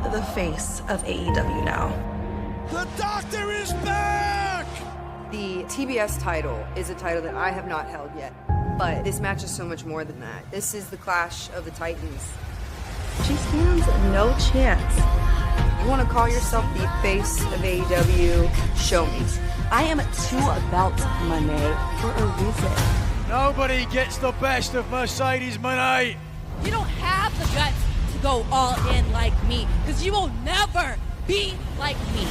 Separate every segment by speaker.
Speaker 1: the face of AEW now.
Speaker 2: The Doctor is back!
Speaker 3: The TBS title is a title that I have not held yet, but this match is so much more than that. This is the clash of the Titans.
Speaker 1: She stands no chance.
Speaker 3: You want to call yourself the face of AEW? Show me.
Speaker 4: I am too about Moné for a reason.
Speaker 2: Nobody gets the best of Mercedes Moné.
Speaker 5: You don't have the guts to go all in like me, because you will never be like me.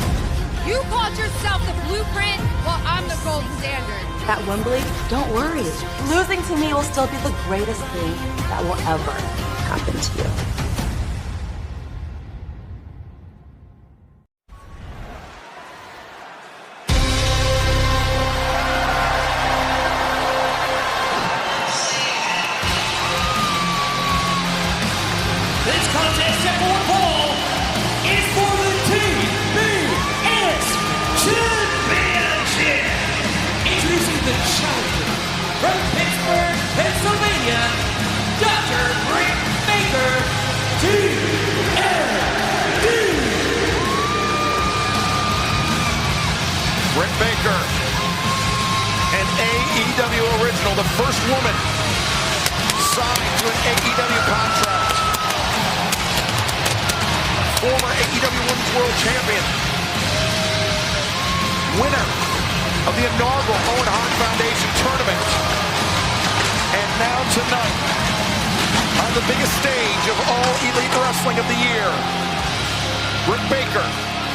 Speaker 5: You called yourself the blueprint, well, I'm the gold standard.
Speaker 4: At Wembley, don't worry. Losing to me will still be the greatest thing that will ever happen to you.
Speaker 6: This contest at one fall is for the TBS Championship. Introducing the challenger from Pittsburgh, Pennsylvania, Dr. Britt Baker, TLD.
Speaker 7: Britt Baker, an AEW original, the first woman signed to an AEW contract. Former AEW Women's World Champion. Winner of the inaugural Owen Hart Foundation Tournament. And now tonight, on the biggest stage of all Elite Wrestling of the year, Britt Baker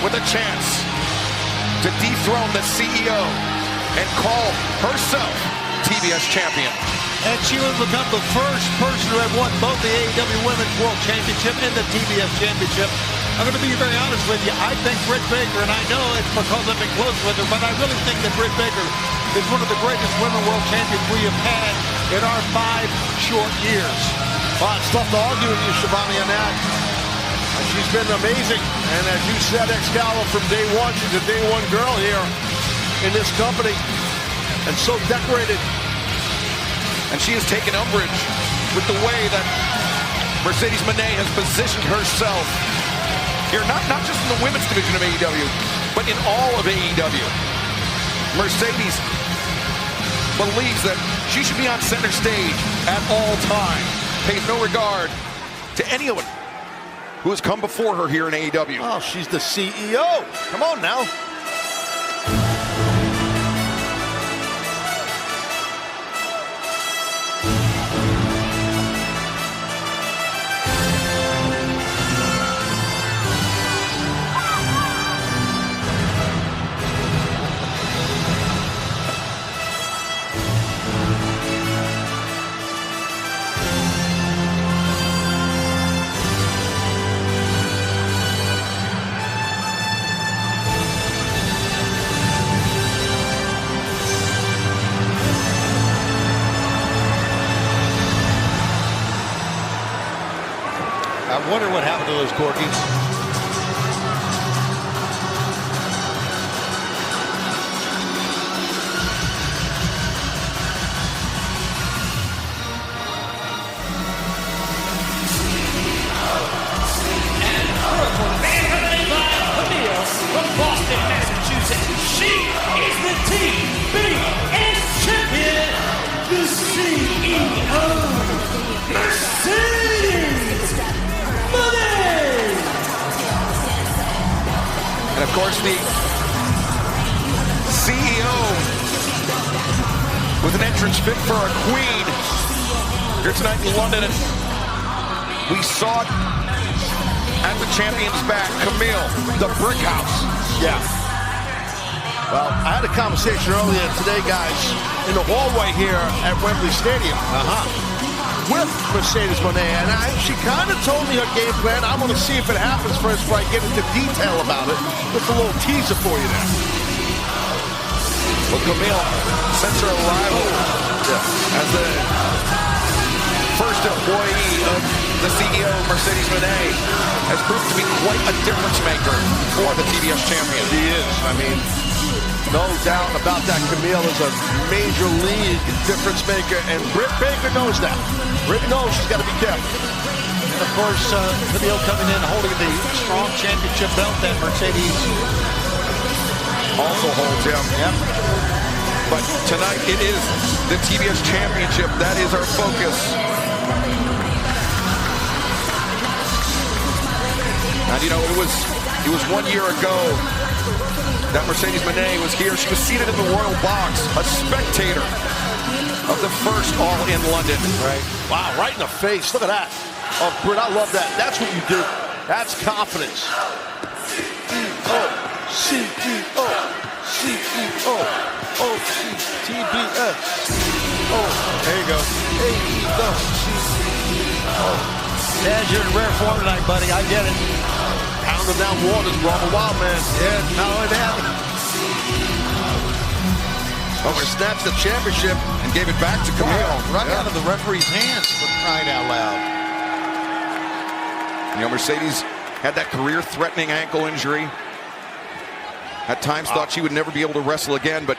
Speaker 7: with a chance to dethrone the CEO and call herself TBS champion.
Speaker 8: And she will become the first person to have won both the AEW Women's World Championship and the TBS Championship. I'm going to be very honest with you. I think Britt Baker, and I know it's because I've been close with her, but I really think that Britt Baker is one of the greatest women world champions we have had in our 5 short years.
Speaker 9: Well, it's tough to argue with you, Shivani, on that. She's been amazing. And as you said, Excalibur, from day one, she's a day one girl here in this company. And so decorated.
Speaker 7: And she has taken umbrage with the way that Mercedes Moné has positioned herself here, not just in the women's division of AEW, but in all of AEW. Mercedes believes that she should be on center stage at all time, pays no regard to anyone who has come before her here in AEW.
Speaker 9: Oh, she's the CEO. Come on now.
Speaker 8: I wonder what happened to those corgis.
Speaker 6: From Boston, Massachusetts, she is the TBS champion, the CEO, Mercedes Moné.
Speaker 7: And of course, the CEO with an entrance fit for a queen here tonight in London. And we saw it at the champion's back, Camille, the Brick House.
Speaker 9: Yeah. Well, I had a conversation earlier today, guys, in the hallway here at Wembley Stadium. With Mercedes Moné, and she kind of told me her game plan. I'm going to see if it happens first before I get into detail about it. Just a little teaser for you there.
Speaker 7: Well, Camille, since her arrival as the first employee of the CEO, Mercedes Moné, has proved to be quite a difference maker for the TBS champion.
Speaker 9: She is. I mean, no doubt about that. Camille is a major league difference maker, and Britt Baker knows that. Britt knows she's got to be careful.
Speaker 8: And of course, Camille coming in holding the strong championship belt that Mercedes
Speaker 7: also holds, Yep. But tonight it is the TBS Championship. That is our focus. And you know, it was 1 year ago that Mercedes Moné was here. She was seated in the royal box, a spectator of the first All in London.
Speaker 9: Right. Wow, right in the face. Look at that. Oh, Britt, I love that. That's what you do. That's confidence. CEO, CEO, TBS. Oh,
Speaker 8: there you go.
Speaker 9: AEW.
Speaker 8: Dad, you're in rare form tonight, buddy. I get it.
Speaker 9: Pounding down waters, bro. I'm a wild man.
Speaker 8: Yeah, not only that.
Speaker 9: Over snatched the championship
Speaker 7: and gave it back to Camille.
Speaker 8: Right out of the referee's hands, for crying out loud.
Speaker 7: You know, Mercedes had that career-threatening ankle injury. At times thought she would never be able to wrestle again, but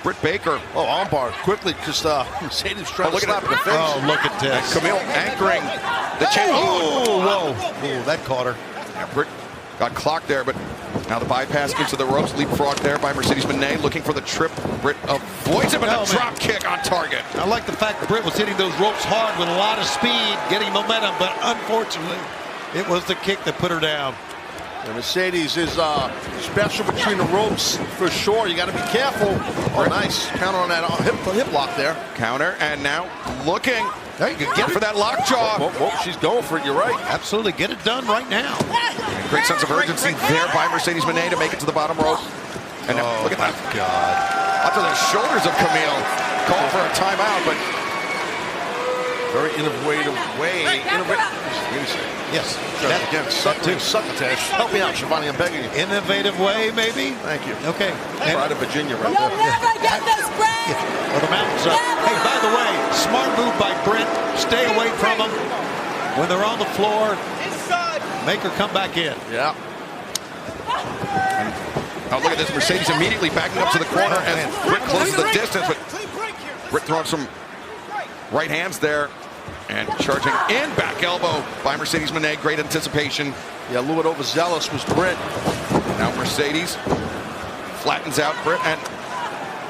Speaker 7: Britt Baker.
Speaker 9: Oh, armbar quickly because Mercedes trying to slap in the face.
Speaker 8: Oh, look at this.
Speaker 7: And Camille anchoring the chain.
Speaker 8: Oh, whoa. Oh, that caught her.
Speaker 7: Yeah, Britt got clocked there, but now the bypass into the ropes. Leapfrog there by Mercedes Moné, looking for the trip. Britt avoids it, but a drop kick on target.
Speaker 8: I like the fact that Britt was hitting those ropes hard with a lot of speed, getting momentum, but unfortunately, it was the kick that put her down.
Speaker 9: And Mercedes is special between the ropes for sure. You got to be careful. Oh, nice counter on that hip lock there.
Speaker 7: Counter, and now looking.
Speaker 8: There you go.
Speaker 7: Get for that lockjaw.
Speaker 9: Whoa, she's going for it. You're right.
Speaker 8: Absolutely. Get it done right now.
Speaker 7: And great sense of urgency there by Mercedes Moné to make it to the bottom rope. And now, look at that.
Speaker 8: God.
Speaker 7: Up to the shoulders of Camille. Called for a timeout, but
Speaker 9: very innovative way.
Speaker 8: Yes.
Speaker 9: That again. Succotash. Help me out, Shivani. I'm begging you.
Speaker 8: Innovative way, maybe?
Speaker 9: Thank you.
Speaker 8: Okay.
Speaker 9: Pride of Virginia right
Speaker 5: You'll
Speaker 9: there.
Speaker 5: never get this, Britt!
Speaker 8: Yeah. Well, the mountains are. Hey, by the way, smart move by Britt. Stay away from them. When they're on the floor, make her come back in.
Speaker 9: Yeah.
Speaker 7: Oh, look at this. Mercedes immediately backing up to the corner, and Britt closes the distance, but Britt throwing some right hands there. And charging in, back elbow by Mercedes Moné. Great anticipation.
Speaker 9: Yeah, a little bit overzealous was Britt.
Speaker 7: Now Mercedes flattens out Britt and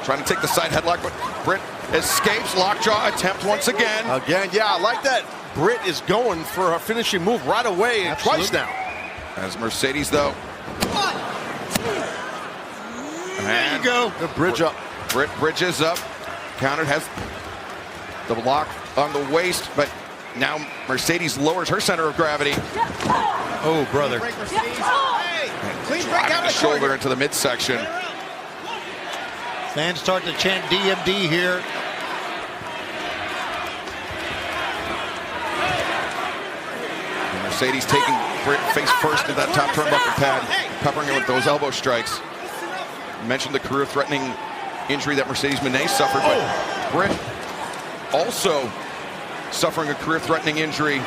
Speaker 7: trying to take the side headlock, but Britt escapes. Lockjaw attempt once again.
Speaker 9: Again, yeah, I like that. Britt is going for her finishing move right away.
Speaker 8: Absolutely.
Speaker 9: Twice now.
Speaker 7: As Mercedes, though.
Speaker 8: There you go.
Speaker 9: The bridge up.
Speaker 7: Britt bridges up. Countered, has the block on the waist, but now Mercedes lowers her center of gravity.
Speaker 8: Oh, brother.
Speaker 7: Driving the shoulder into the midsection.
Speaker 8: Fans start to chant DMD here.
Speaker 7: And Mercedes taking Britt face first into that top turnbuckle pad, peppering her with those elbow strikes. You mentioned the career-threatening injury that Mercedes Moné suffered, but Britt also suffering a career-threatening injury,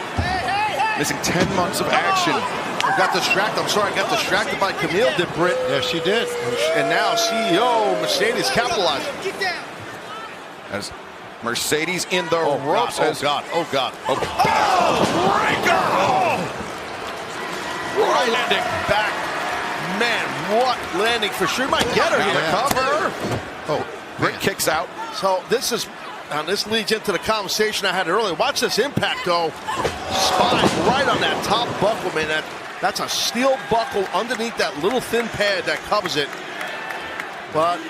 Speaker 7: missing 10 months of action.
Speaker 9: I got distracted. I'm sorry, I got distracted by Camille, did Britt.
Speaker 8: Yes, she did.
Speaker 9: And now CEO Mercedes capitalizing.
Speaker 7: As Mercedes in the ropes.
Speaker 9: Oh, God.
Speaker 7: Oh, breaker! Right landing.
Speaker 9: Back. Man, what landing for sure. Might get her
Speaker 7: Now
Speaker 9: here.
Speaker 7: the cover.
Speaker 9: Oh,
Speaker 7: Britt kicks out.
Speaker 9: So this is, and this leads into the conversation I had earlier. Watch this impact, though. Spine right on that top buckle, man. That's a steel buckle underneath that little thin pad that covers it. But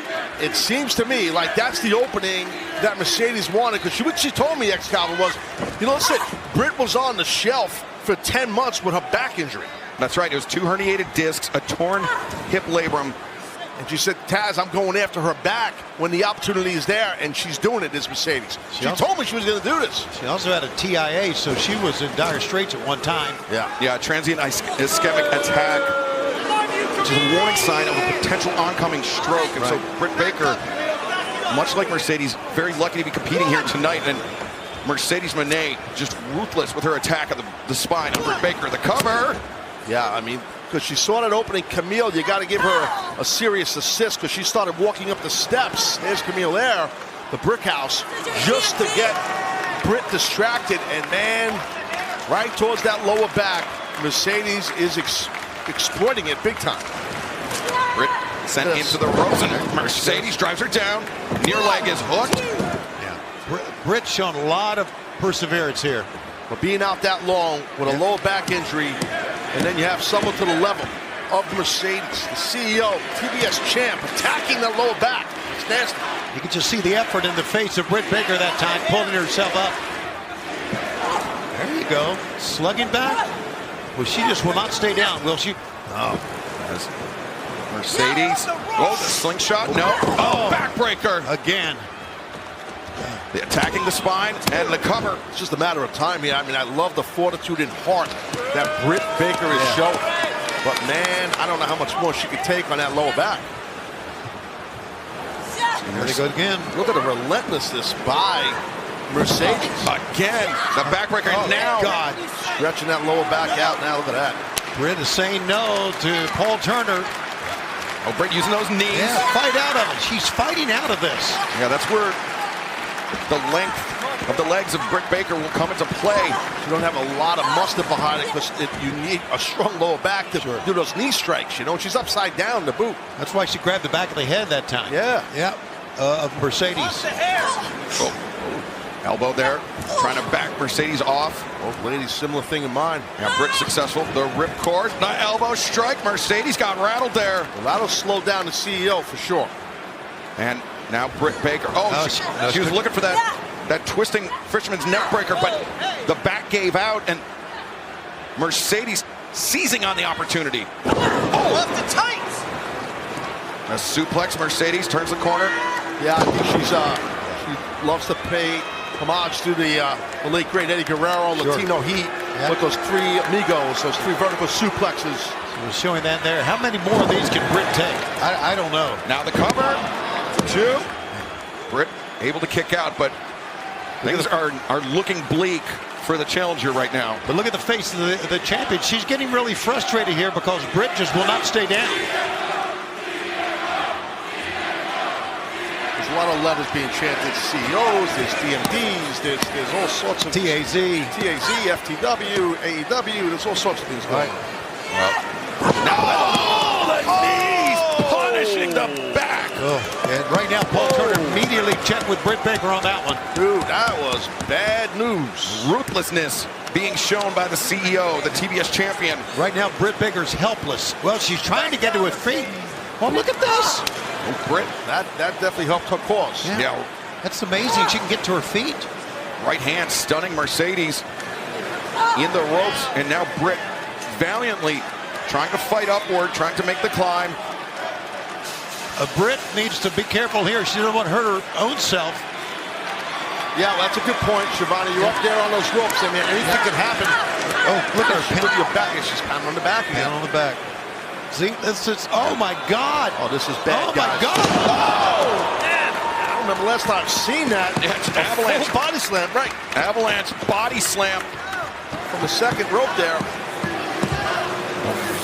Speaker 9: it seems to me like that's the opening that Mercedes wanted, because what she told me, Excalibur, was, you know, listen, Britt was on the shelf for 10 months with her back injury.
Speaker 7: That's right. It was 2 herniated discs, a torn hip labrum. And
Speaker 9: she said, Taz, I'm going after her back when the opportunity is there, and she's doing it, this Mercedes. She told me she was going to do this.
Speaker 8: She also had a TIA, so she was in dire straits at one time.
Speaker 7: Yeah, transient ischemic attack, which is a warning sign of a potential oncoming stroke. And so Britt Baker, much like Mercedes, very lucky to be competing here tonight. And Mercedes Moné just ruthless with her attack of the spine. And Britt Baker, the cover.
Speaker 9: Yeah, I mean, because she saw that opening. Camille, you got to give her a serious assist, because she started walking up the steps. There's Camille there, the brick house, just to get Britt distracted. And man, right towards that lower back. Mercedes is exploiting it big time.
Speaker 7: Britt sent into the ropes, and Mercedes drives her down. Near leg is hooked.
Speaker 8: Yeah, Britt's shown a lot of perseverance here.
Speaker 9: But being out that long with a lower back injury, and then you have someone to the level of Mercedes, the CEO, TBS champ, attacking the lower back. It's nasty.
Speaker 8: You can just see the effort in the face of Britt Baker that time, pulling herself up. There you go. Slugging back. Well, she just will not stay down, will she?
Speaker 7: Oh. Mercedes. Oh, the slingshot. No. Oh, backbreaker.
Speaker 8: Again.
Speaker 7: Attacking the spine and the cover.
Speaker 9: It's just a matter of time here. I mean, I love the fortitude and heart that Britt Baker is showing. But, man, I don't know how much more she could take on that lower back.
Speaker 8: There they go again.
Speaker 9: Look at the relentlessness by Mercedes.
Speaker 7: Again, the backbreaker now.
Speaker 9: God, stretching that lower back out now. Look at that.
Speaker 8: Britt is saying no to Paul Turner.
Speaker 7: Oh, Britt using those knees.
Speaker 8: Yeah, fight out of it. She's fighting out of this.
Speaker 7: Yeah, that's where the length of the legs of Britt Baker will come into play.
Speaker 9: You don't have a lot of muscle behind it because you need a strong lower back to do those knee strikes. You know, she's upside down to boot.
Speaker 8: That's why she grabbed the back of the head that time.
Speaker 9: Yeah.
Speaker 8: Yeah. Of Mercedes.
Speaker 7: Elbow there, trying to back Mercedes off.
Speaker 9: Both ladies, similar thing in mind.
Speaker 7: Yeah, Britt successful. The ripcord, the elbow strike. Mercedes got rattled there.
Speaker 9: Well, that'll slow down the CEO for sure.
Speaker 7: And now Britt Baker. Oh, she was looking for that twisting fisherman's neck breaker, but the back gave out, and Mercedes seizing on the opportunity.
Speaker 6: Oh, left the tights.
Speaker 7: A suplex. Mercedes turns the corner.
Speaker 9: Yeah, I think she loves to pay homage to the late great Eddie Guerrero, Latino Heat, with those three amigos, those three vertical suplexes.
Speaker 8: So we're showing that there. How many more of these can Britt take? I don't know.
Speaker 7: Now the cover. 2. Britt able to kick out, but things are looking bleak for the challenger right now.
Speaker 8: But look at the face of the champion. She's getting really frustrated here because Britt just will not stay down.
Speaker 9: There's a lot of letters being chanted. CEOs, there's DMDs, there's all sorts of
Speaker 8: TAZ,
Speaker 9: FTW, AEW. There's all sorts of things going on.
Speaker 7: The knees punishing the back.
Speaker 8: And right now, Paul Turner immediately checked with Britt Baker on that one.
Speaker 9: Dude, that was bad news.
Speaker 7: Ruthlessness being shown by the CEO, the TBS champion.
Speaker 8: Right now, Britt Baker's helpless. Well, she's trying to get to her feet. Well, look at this.
Speaker 9: Oh, Britt, that definitely helped her cause.
Speaker 7: Yeah.
Speaker 8: That's amazing. She can get to her feet.
Speaker 7: Right hand stunning Mercedes in the ropes, and now Britt valiantly trying to fight upward, trying to make the climb.
Speaker 8: Britt needs to be careful here. She doesn't want to hurt her own self.
Speaker 9: Yeah, well, that's a good point, Shivani. You're up there on those ropes. I mean, anything could happen.
Speaker 8: Oh, look at her.
Speaker 9: With your back. She's pounding on the back again.
Speaker 8: Pound on the back. See, this is, oh my God.
Speaker 9: Oh, this is bad,
Speaker 8: Oh
Speaker 9: guys.
Speaker 8: my God. Oh!
Speaker 9: I don't remember last time I've seen that.
Speaker 7: It's avalanche
Speaker 9: body slam, right.
Speaker 7: Avalanche body slam
Speaker 9: From the second rope there.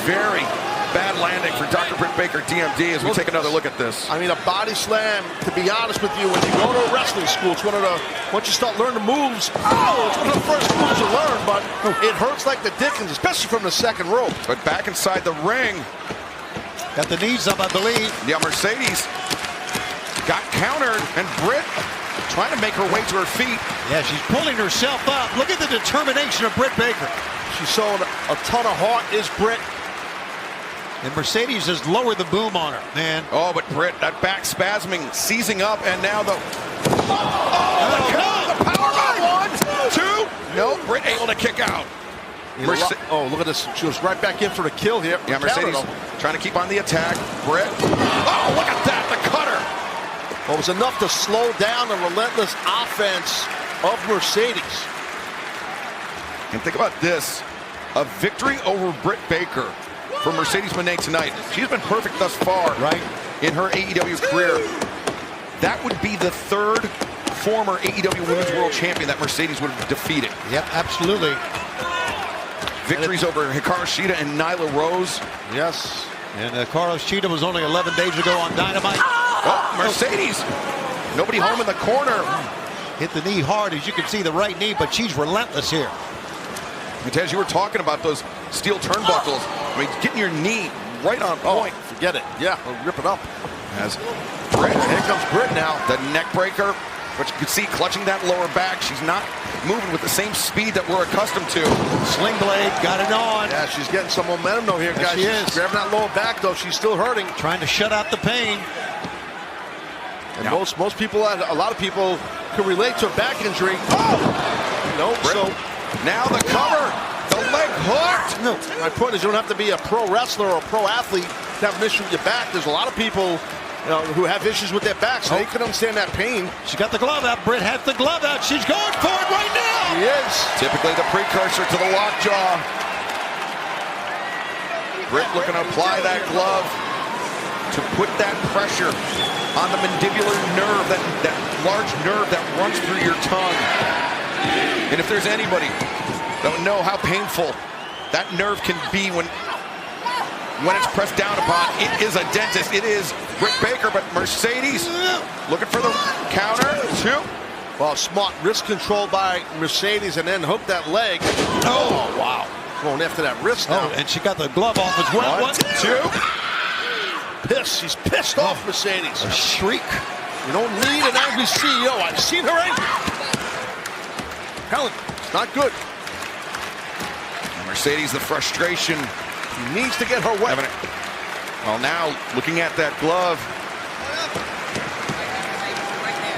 Speaker 7: Very bad landing for Dr. Britt Baker, DMD, as we take another look at this.
Speaker 9: I mean, a body slam, to be honest with you, when you go to a wrestling school, it's one of the, once you start learning the moves, it's one of the first moves you learn, but it hurts like the dickens, especially from the second rope.
Speaker 7: But back inside the ring.
Speaker 8: Got the knees up, I believe.
Speaker 7: Yeah, Mercedes got countered, and Britt trying to make her way to her feet.
Speaker 8: Yeah, she's pulling herself up. Look at the determination of Britt Baker.
Speaker 9: She's showing a ton of heart, is Britt.
Speaker 8: And Mercedes has lowered the boom on her, man.
Speaker 7: Oh, but Britt, that back spasming, seizing up, and now the... the power bomb. 1, 2. No, Britt able to kick out.
Speaker 9: Oh, look at this. She was right back in for the kill here.
Speaker 7: Yeah, Mercedes trying to keep on the attack. Britt. Oh, look at that, the cutter.
Speaker 9: Well, it was enough to slow down the relentless offense of Mercedes.
Speaker 7: And think about this. A victory over Britt Baker for Mercedes Moné tonight. She's been perfect thus far,
Speaker 8: right, in
Speaker 7: her AEW career. That would be the third former AEW Women's World Champion that Mercedes would have defeated.
Speaker 8: Yep, absolutely.
Speaker 7: Victories over Hikaru Shida and Nyla Rose.
Speaker 9: Yes.
Speaker 8: And Carlos Cheetah was only 11 days ago on Dynamite.
Speaker 7: Oh, Mercedes. Nobody home in the corner.
Speaker 8: Hit the knee hard, as you can see, the right knee, but she's relentless here.
Speaker 7: As you were talking about those steel turnbuckles, I mean, getting your knee right on point.
Speaker 9: Forget it. Yeah, I'll rip it up.
Speaker 7: As Britt,
Speaker 9: here comes Britt now.
Speaker 7: The neck breaker, which you can see clutching that lower back. She's not moving with the same speed that we're accustomed to.
Speaker 8: Sling blade, got it on.
Speaker 9: Yeah, she's getting some momentum though here, guys.
Speaker 8: She is.
Speaker 9: She's grabbing that lower back though. She's still hurting.
Speaker 8: Trying to shut out the pain.
Speaker 9: And most people, a lot of people can relate to a back injury. Oh! No,
Speaker 7: Britt,
Speaker 9: so
Speaker 7: now the cover, the leg hooked.
Speaker 9: No, my point is you don't have to be a pro wrestler or a pro athlete to have an issue with your back. There's a lot of people who have issues with their back, so they can understand that pain.
Speaker 8: She got the glove out. Britt has the glove out. She's going for it right now.
Speaker 9: She is.
Speaker 7: Typically the precursor to the lockjaw. Britt looking to apply that glove to put that pressure on the mandibular nerve, that large nerve that runs through your tongue. And if there's anybody that would know how painful that nerve can be when it's pressed down upon, it is a dentist. It is Britt Baker, but Mercedes looking for the counter. Two.
Speaker 9: Well, smart wrist control by Mercedes, and then hook that leg. Oh, wow. Going after that wrist now.
Speaker 8: And she got the glove off as well.
Speaker 7: One, two.
Speaker 9: Pissed. She's pissed off, Mercedes.
Speaker 8: A shriek.
Speaker 9: You don't need an angry CEO. I've seen her angry. Helen, it's not good.
Speaker 7: Mercedes, the frustration.
Speaker 9: She needs to get her way.
Speaker 7: Well, now looking at that glove.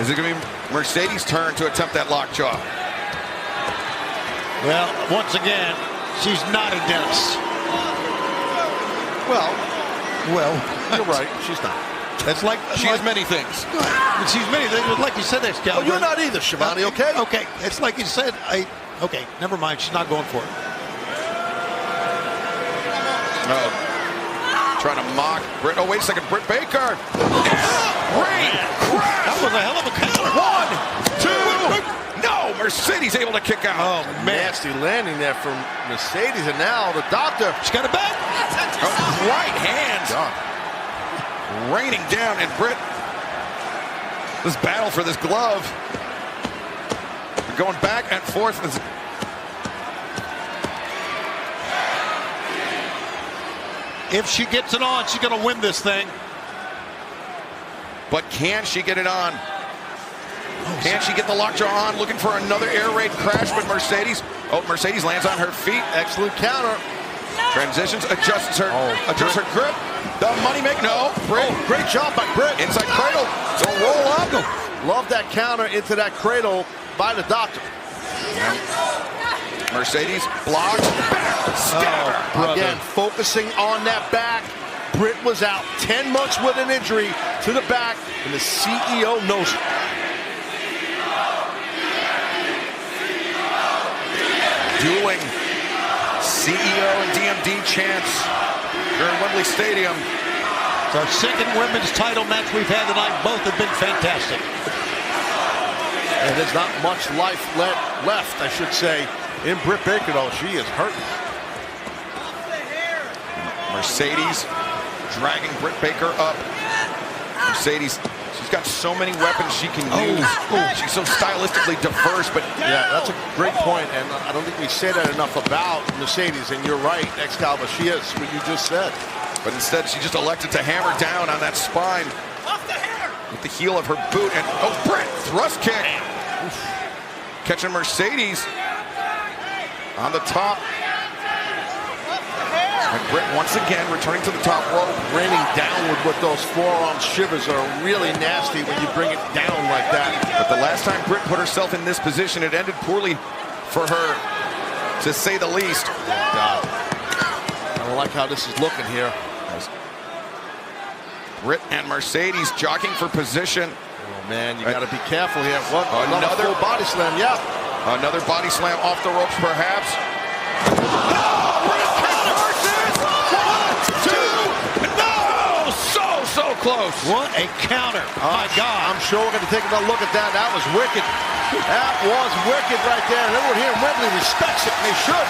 Speaker 7: Is it going to be Mercedes' turn to attempt that lockjaw?
Speaker 8: Well, once again, she's not a dentist.
Speaker 9: Well, you're right. She's not.
Speaker 7: It's like she has many things.
Speaker 8: She's many things. Like you said, Excalibur.
Speaker 9: Oh, you're not either, Shivani, okay?
Speaker 8: Okay. It's like you said. Okay, never mind. She's not going for it.
Speaker 7: No. Trying to mock Britt. Oh, wait a second. Britt Baker. Great crash.
Speaker 8: That was a hell of a counter.
Speaker 7: 1, 2. No, Mercedes able to kick out.
Speaker 9: Oh, man. Nasty landing there from Mercedes, and now the doctor.
Speaker 8: She got it back.
Speaker 7: Right hand. Raining down, and Britt, this battle for this glove, going back and forth.
Speaker 8: If she gets it on, she's going to win this thing.
Speaker 7: But can she get it on? Can she get the lockjaw on? Looking for another air raid crash, but Mercedes. Oh, Mercedes lands on her feet.
Speaker 9: Excellent counter.
Speaker 7: Transitions, adjusts her grip. The money make no. Britt.
Speaker 9: Oh, great job by Britt.
Speaker 7: Inside cradle. So roll up.
Speaker 9: Love that counter into that cradle by the doctor.
Speaker 7: Mercedes blocked. Stabber.
Speaker 9: Again, focusing on that back. Britt was out 10 months with an injury to the back, and the CEO knows it.
Speaker 7: Dueling CEO and DMD chants here in Wembley Stadium.
Speaker 8: It's our second women's title match we've had tonight. Both have been fantastic.
Speaker 9: And there's not much life left, I should say, in Britt Baker, though. She is hurting.
Speaker 7: Mercedes dragging Britt Baker up. Mercedes, she's got so many weapons she can use. She's so stylistically diverse, but
Speaker 9: yeah, that's a great point, and I don't think we say that enough about Mercedes, and you're right, Excalibur, she is what you just said.
Speaker 7: But instead, she just elected to hammer down on that spine with the heel of her boot, and Britt, thrust kick. Catching Mercedes on the top. And Britt once again returning to the top rope.
Speaker 9: Raining downward with those forearm shivers are really nasty when you bring it down like that.
Speaker 7: But the last time Britt put herself in this position, it ended poorly for her, to say the least.
Speaker 9: Oh, God. I don't like how this is looking here.
Speaker 7: Britt and Mercedes jockeying for position.
Speaker 9: Oh, man, you got to be careful here. What?
Speaker 7: Another
Speaker 9: full body slam, yeah.
Speaker 7: Another body slam off the ropes, perhaps. So close.
Speaker 8: What a counter. My God.
Speaker 9: I'm sure we're going to take another look at that. That was wicked. That was wicked right there. And everyone here in Wembley respects it, and they should.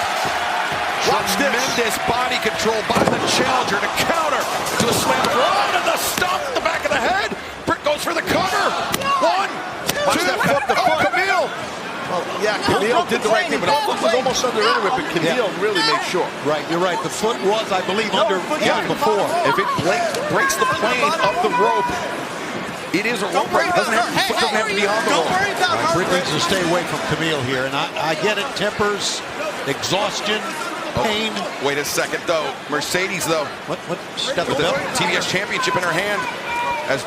Speaker 9: Watch this.
Speaker 7: Tremendous body control by the challenger to counter to a slam right in the stump in the back of the head. Britt goes for the cover. 1, 2,
Speaker 9: Camille. Yeah, Camille did the right thing, but the foot was almost under anyway, but Camille really made sure.
Speaker 8: Right, you're right. The foot was, I believe, under even before.
Speaker 7: If it breaks the plane of the rope, it is a rope break. It doesn't have to be on the rope.
Speaker 8: Britt needs to stay away from Camille here, and I get it. Tempers, exhaustion, pain.
Speaker 7: Wait a second, though. Mercedes, though.
Speaker 8: What? She's got the
Speaker 7: With the
Speaker 8: belt.
Speaker 7: TBS Championship in her hand, as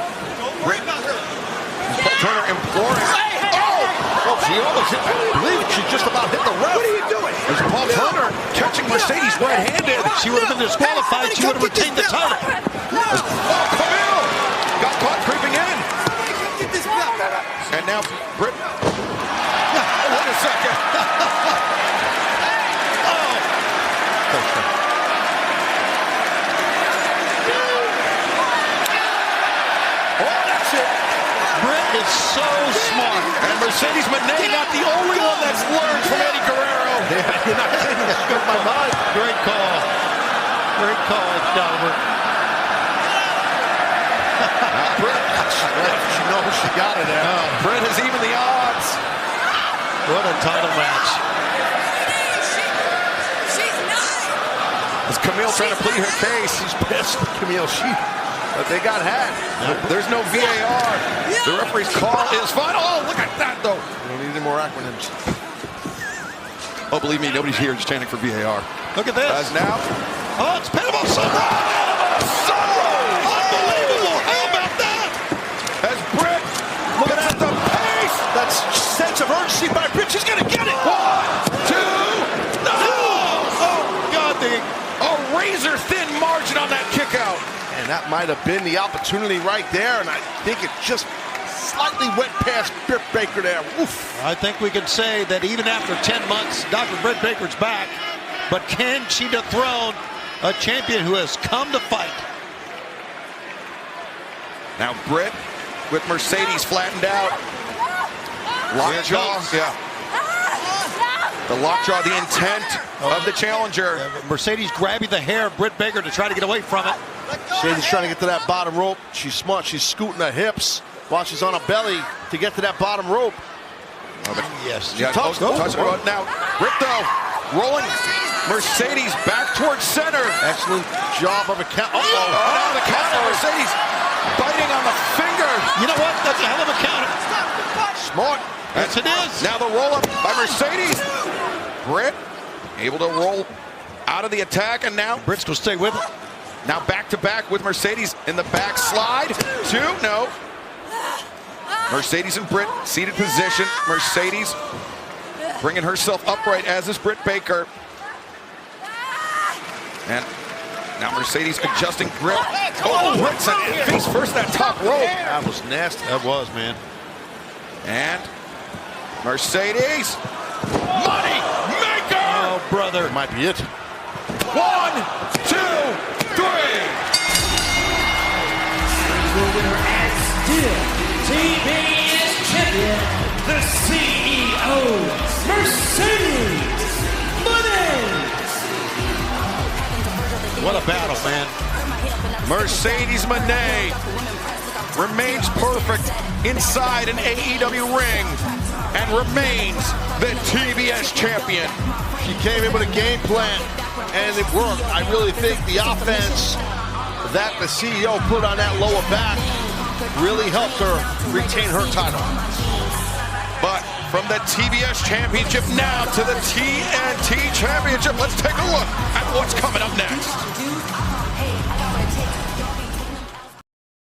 Speaker 7: Britt, Paul Turner imploring.
Speaker 9: Oh, she almost hit, I believe she just about hit the ref. What are you doing?
Speaker 7: As Paul Turner catching Mercedes red-handed.
Speaker 8: She would have been disqualified. She would have retained the title.
Speaker 7: Camille got caught creeping in. And now Britt. Wait a second. Oh, that's it.
Speaker 8: Britt is so smart.
Speaker 7: And Mercedes Moné not the only one that's learned from Eddie Guerrero.
Speaker 9: You're not saying that struck my mind.
Speaker 8: Great call. Great call, Dalbert.
Speaker 9: Britt, she knows she got it there.
Speaker 7: Britt has even the odds.
Speaker 8: What a title match.
Speaker 5: She's not.
Speaker 7: As Camille trying to plead her case.
Speaker 9: She's pissed, Camille. But they got had.
Speaker 7: There's no VAR. The referee's call is final. Oh, look at that, though.
Speaker 9: We don't need any more acronyms.
Speaker 7: Oh, believe me, nobody's here just chanting for VAR.
Speaker 8: Look at this.
Speaker 7: As now.
Speaker 8: Oh, it's Panama Sunrise. Unbelievable. How about that?
Speaker 7: As Britt looking at the pace.
Speaker 9: That's sense of urgency by Britt. She's going to get it.
Speaker 7: 1, 2. No!
Speaker 8: Oh, God,
Speaker 7: a razor-thin margin on that kick out.
Speaker 9: And that might have been the opportunity right there, and I think it just slightly went past Britt Baker there. Oof.
Speaker 8: I think we can say that even after 10 months, Dr. Britt Baker's back, but can she dethrone a champion who has come to fight?
Speaker 7: Now Britt with Mercedes flattened out. Lockjaw, yeah. The lockjaw, the intent of the challenger.
Speaker 8: Mercedes grabbing the hair of Britt Baker to try to get away from it.
Speaker 9: Mercedes trying to get to that bottom rope. She's smart. She's scooting her hips while she's on her belly to get to that bottom rope.
Speaker 8: Yes.
Speaker 7: Yeah, touch now. Britt, though, rolling Mercedes back towards center.
Speaker 9: Excellent job of a count.
Speaker 7: Now the counter. Mercedes biting on the finger.
Speaker 8: You know what? That's a hell of a counter.
Speaker 9: Smart.
Speaker 8: Yes, it is.
Speaker 7: Now the roll-up by Mercedes. Britt able to roll out of the attack, and now
Speaker 8: Britt's going to stay with it.
Speaker 7: Now back-to-back with Mercedes in the back slide. 2, no. Mercedes and Britt, seated position. Mercedes bringing herself upright, as is Britt Baker. And now Mercedes adjusting grip. Oh, Britt's face first that top rope.
Speaker 9: That was nasty.
Speaker 8: That was, man.
Speaker 7: And Mercedes, money maker.
Speaker 8: Oh, brother.
Speaker 9: Might be it.
Speaker 7: 1, 2, 3.
Speaker 10: The winner and still TBS champion, the CEO, Mercedes Moné.
Speaker 8: What a battle, man.
Speaker 7: Mercedes Moné remains perfect inside an AEW ring and remains the TBS champion.
Speaker 9: She came in with a game plan, and it worked. I really think the offense that the CEO put on that lower back really helped her retain her title.
Speaker 7: But from the TBS championship now to the TNT championship, let's take a look at what's coming up next.